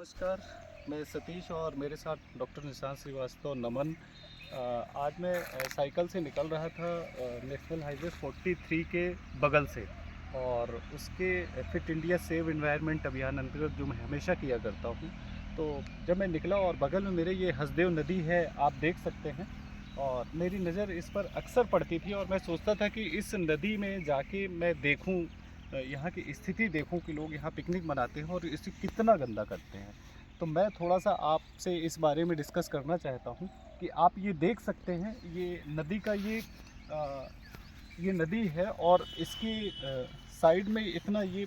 नमस्कार, मैं सतीश और मेरे साथ डॉक्टर निशांत श्रीवास्तव नमन। आज मैं साइकिल से निकल रहा था नेशनल हाईवे 43 के बगल से, और उसके फिट इंडिया सेव एनवायरनमेंट अभियान अंतर्गत जो मैं हमेशा किया करता हूँ। तो जब मैं निकला और बगल में मेरे ये हसदेव नदी है, आप देख सकते हैं, और मेरी नज़र इस पर अक्सर पड़ती थी और मैं सोचता था कि इस नदी में जाके मैं देखूँ, यहाँ की स्थिति देखूं कि लोग यहाँ पिकनिक मनाते हैं और इसे कितना गंदा करते हैं। तो मैं थोड़ा सा आपसे इस बारे में डिस्कस करना चाहता हूँ कि आप ये देख सकते हैं, ये नदी का ये नदी है और इसकी साइड में इतना ये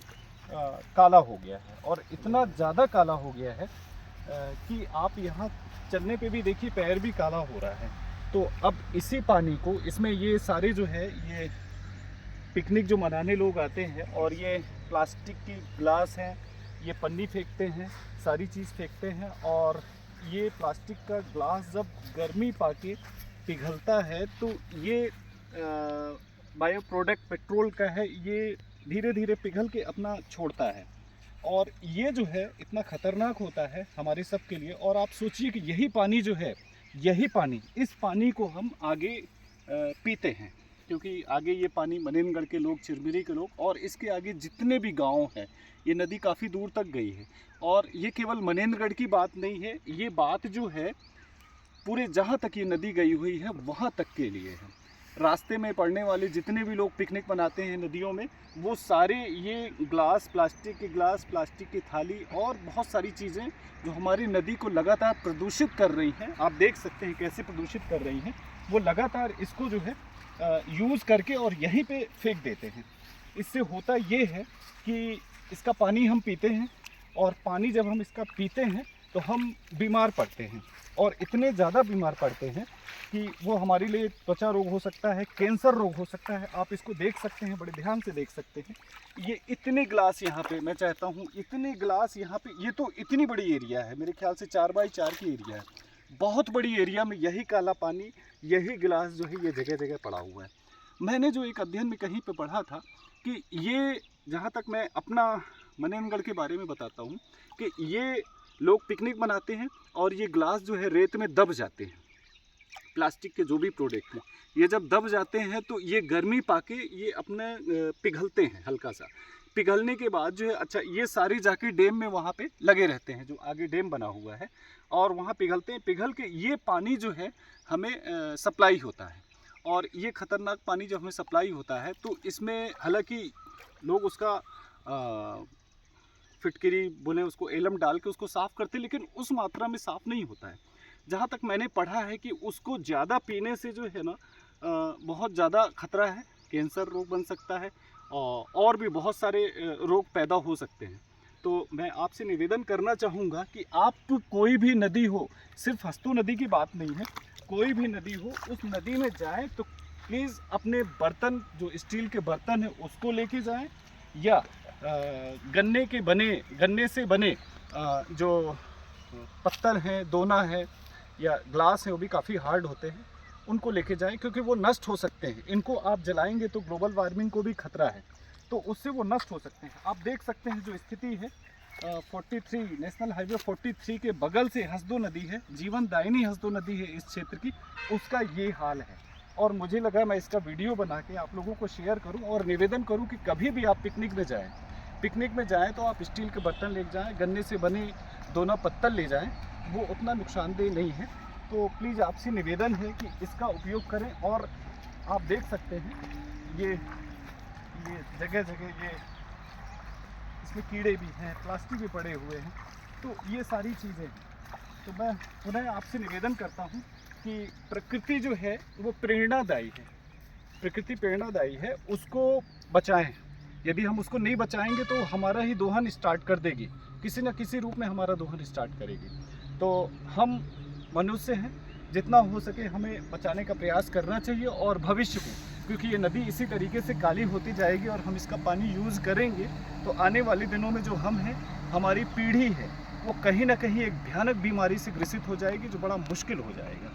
काला हो गया है, और इतना ज़्यादा काला हो गया है कि आप यहाँ चलने पे भी देखिए पैर भी काला हो रहा है। तो अब इसी पानी को, इसमें ये सारे जो है ये पिकनिक जो मनाने लोग आते हैं, और ये प्लास्टिक की ग्लास हैं, ये पन्नी फेंकते हैं, सारी चीज़ फेंकते हैं, और ये प्लास्टिक का ग्लास जब गर्मी पाके पिघलता है तो ये बायो प्रोडक्ट पेट्रोल का है, ये धीरे धीरे पिघल के अपना छोड़ता है, और ये जो है इतना ख़तरनाक होता है हमारे सब के लिए। और आप सोचिए कि यही पानी जो है, यही पानी, इस पानी को हम आगे पीते हैं, क्योंकि आगे ये पानी मनेनगढ़ के लोग, चिरमिरी के लोग, और इसके आगे जितने भी गांव हैं, ये नदी काफ़ी दूर तक गई है। और ये केवल मनेनगढ़ की बात नहीं है, ये बात जो है पूरे जहाँ तक ये नदी गई हुई है वहाँ तक के लिए है। रास्ते में पड़ने वाले जितने भी लोग पिकनिक मनाते हैं नदियों में, वो सारे ये ग्लास, प्लास्टिक के ग्लास, प्लास्टिक की थाली और बहुत सारी चीज़ें जो हमारी नदी को लगातार प्रदूषित कर रही हैं, आप देख सकते हैं कैसे प्रदूषित कर रही हैं, वो लगातार इसको जो है यूज़ करके और यहीं पे फेंक देते हैं। इससे होता ये है कि इसका पानी हम पीते हैं, और पानी जब हम इसका पीते हैं तो हम बीमार पड़ते हैं, और इतने ज़्यादा बीमार पड़ते हैं कि वो हमारे लिए त्वचा रोग हो सकता है, कैंसर रोग हो सकता है। आप इसको देख सकते हैं, बड़े ध्यान से देख सकते हैं। ये इतने ग्लास यहाँ पे, मैं चाहता हूँ इतने ग्लास यहाँ पे, ये तो इतनी बड़ी एरिया है, मेरे ख्याल से 4 बाई 4 की एरिया है, बहुत बड़ी एरिया में यही काला पानी, यही गिलास जो है ये जगह जगह पड़ा हुआ है। मैंने जो एक अध्ययन में कहीं पे पढ़ा था कि ये, जहाँ तक मैं अपना मनेनगढ़ के बारे में बताता हूँ, कि ये लोग पिकनिक मनाते हैं और ये ग्लास जो है रेत में दब जाते हैं, प्लास्टिक के जो भी प्रोडक्ट हैं, ये जब दब जाते हैं तो ये गर्मी पाके ये अपने पिघलते हैं, हल्का सा पिघलने के बाद जो है, अच्छा, ये सारी जाके डैम में वहाँ पे लगे रहते हैं, जो आगे डैम बना हुआ है, और वहाँ पिघलते हैं। पिघल के ये पानी जो है हमें सप्लाई होता है, और ये ख़तरनाक पानी जब हमें सप्लाई होता है तो इसमें हालांकि लोग उसका फिटकरी बोले, उसको एलम डाल के उसको साफ़ करते हैं, लेकिन उस मात्रा में साफ़ नहीं होता है। जहाँ तक मैंने पढ़ा है कि उसको ज़्यादा पीने से जो है ना बहुत ज़्यादा खतरा है, कैंसर रोग बन सकता है, और भी बहुत सारे रोग पैदा हो सकते हैं। तो मैं आपसे निवेदन करना चाहूँगा कि आप कोई भी नदी हो, सिर्फ हस्तू नदी की बात नहीं है, कोई भी नदी हो, उस नदी में जाएं तो प्लीज़ अपने बर्तन, जो स्टील के बर्तन हैं उसको लेके जाएं, या गन्ने से बने जो पत्तल हैं, दोना है या ग्लास है, वो भी काफ़ी हार्ड होते हैं, उनको लेके जाएं, क्योंकि वो नष्ट हो सकते हैं। इनको आप जलाएंगे तो ग्लोबल वार्मिंग को भी खतरा है, तो उससे वो नष्ट हो सकते हैं। आप देख सकते हैं जो स्थिति है 43 नेशनल हाईवे 43 के बगल से हसदो नदी है, जीवन दायिनी हसदो नदी है इस क्षेत्र की, उसका ये हाल है। और मुझे लगा मैं इसका वीडियो बना के आप लोगों को शेयर करूं, और निवेदन करूं कि कभी भी आप पिकनिक में जाएं तो आप स्टील के बर्तन ले जाएं, गन्ने से बने दोना पत्तल ले जाएं, वो उतना नुकसानदेह नहीं है। तो प्लीज़ आपसे निवेदन है कि इसका उपयोग करें। और आप देख सकते हैं ये जगह जगह ये इसमें कीड़े भी हैं, प्लास्टिक भी पड़े हुए हैं, तो ये सारी चीज़ें हैं। तो मैं पुनः आपसे निवेदन करता हूँ कि प्रकृति जो है वो प्रेरणादायी है, प्रकृति प्रेरणादायी है, उसको बचाएं। यदि हम उसको नहीं बचाएंगे तो हमारा ही दोहन स्टार्ट कर देगी, किसी न किसी रूप में हमारा दोहन स्टार्ट करेगी। तो हम मनुष्य हैं, जितना हो सके हमें बचाने का प्रयास करना चाहिए, और भविष्य को, क्योंकि ये नदी इसी तरीके से काली होती जाएगी और हम इसका पानी यूज़ करेंगे तो आने वाले दिनों में जो हम हैं, हमारी पीढ़ी है, वो कहीं ना कहीं एक भयानक बीमारी से ग्रसित हो जाएगी, जो बड़ा मुश्किल हो जाएगा।